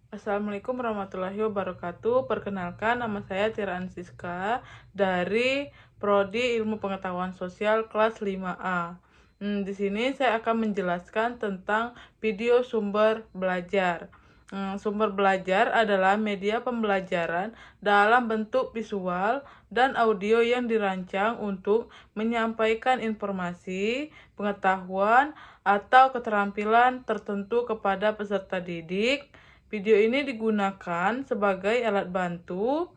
Assalamualaikum warahmatullahi wabarakatuh. Perkenalkan, nama saya Tira Ansiska dari Prodi Ilmu Pengetahuan Sosial kelas 5A. Di sini saya akan menjelaskan tentang video sumber belajar. Sumber belajar adalah media pembelajaran dalam bentuk visual dan audio yang dirancang untuk menyampaikan informasi, pengetahuan, atau keterampilan tertentu kepada peserta didik. Video ini digunakan sebagai alat bantu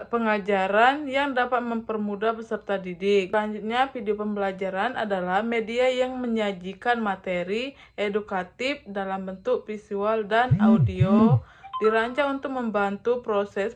pengajaran yang dapat mempermudah peserta didik. Selanjutnya, video pembelajaran adalah media yang menyajikan materi edukatif dalam bentuk visual dan audio, dirancang untuk membantu proses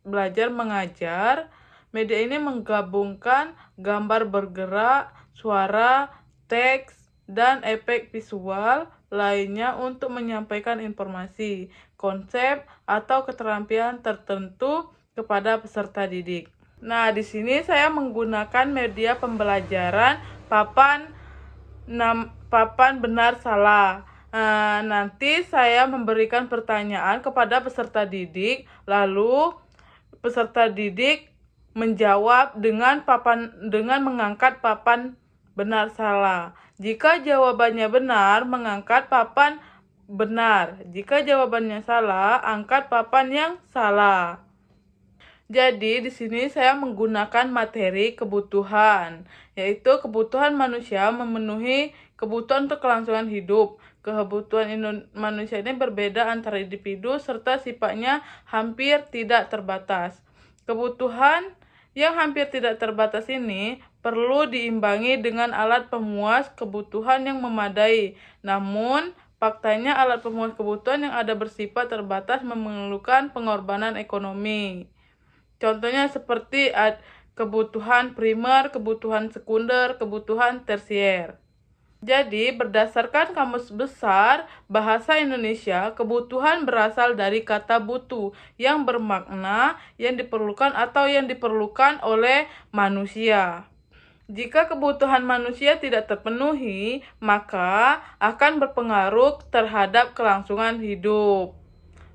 belajar mengajar. Media ini menggabungkan gambar bergerak, suara, teks, dan efek visual lainnya untuk menyampaikan informasi, konsep, atau keterampilan tertentu kepada peserta didik. Nah, di sini saya menggunakan media pembelajaran papan benar salah. Nanti saya memberikan pertanyaan kepada peserta didik, lalu peserta didik menjawab dengan mengangkat papan benar salah. Jika jawabannya benar, mengangkat papan benar. Jika jawabannya salah, angkat papan yang salah. Jadi di sini saya menggunakan materi kebutuhan, yaitu kebutuhan manusia memenuhi kebutuhan untuk kelangsungan hidup. Kebutuhan manusia ini berbeda antara individu serta sifatnya hampir tidak terbatas. Kebutuhan yang hampir tidak terbatas ini perlu diimbangi dengan alat pemuas kebutuhan yang memadai. Namun, faktanya alat pemuas kebutuhan yang ada bersifat terbatas memerlukan pengorbanan ekonomi. Contohnya seperti kebutuhan primer, kebutuhan sekunder, kebutuhan tersier. Jadi, berdasarkan Kamus Besar Bahasa Indonesia, kebutuhan berasal dari kata butuh yang bermakna yang diperlukan atau yang diperlukan oleh manusia. Jika kebutuhan manusia tidak terpenuhi, maka akan berpengaruh terhadap kelangsungan hidup.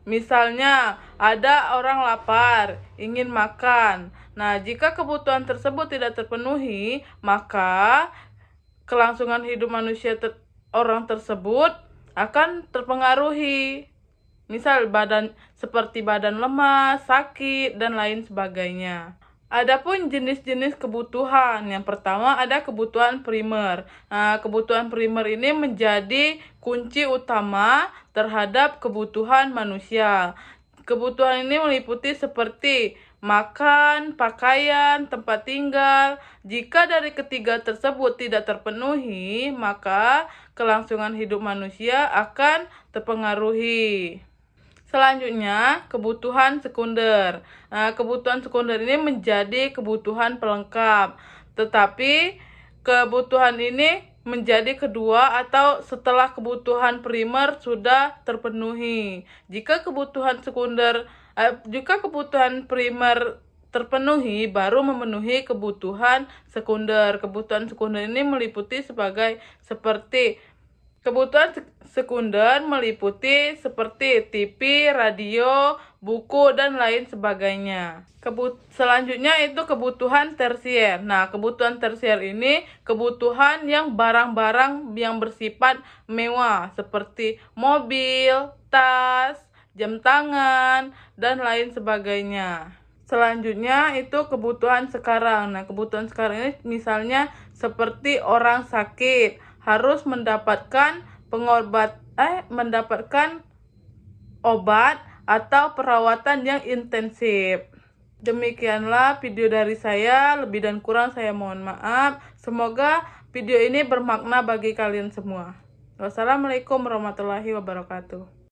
Misalnya, ada orang lapar, ingin makan. Nah, jika kebutuhan tersebut tidak terpenuhi, maka kelangsungan hidup orang tersebut akan terpengaruhi. Misal seperti badan lemas, sakit, dan lain sebagainya. Adapun jenis-jenis kebutuhan, yang pertama ada kebutuhan primer. Nah, kebutuhan primer ini menjadi kunci utama terhadap kebutuhan manusia. Kebutuhan ini meliputi seperti makan, pakaian, tempat tinggal. Jika dari ketiga tersebut tidak terpenuhi, maka kelangsungan hidup manusia akan terpengaruhi. Selanjutnya, kebutuhan sekunder. Nah, kebutuhan sekunder ini menjadi kebutuhan pelengkap, tetapi kebutuhan ini menjadi kedua atau setelah kebutuhan primer sudah terpenuhi. Jika kebutuhan primer terpenuhi, baru memenuhi kebutuhan sekunder. Kebutuhan sekunder ini meliputi seperti kebutuhan sekunder meliputi seperti TV, radio, buku, dan lain sebagainya. Selanjutnya itu kebutuhan tersier. Nah, kebutuhan tersier ini kebutuhan yang barang-barang yang bersifat mewah seperti mobil, tas, jam tangan, dan lain sebagainya. Selanjutnya itu kebutuhan sekarang. Nah, kebutuhan sekarang ini misalnya seperti orang sakit harus mendapatkan obat atau perawatan yang intensif. Demikianlah video dari saya, lebih dan kurang saya mohon maaf. Semoga video ini bermakna bagi kalian semua. Wassalamualaikum warahmatullahi wabarakatuh.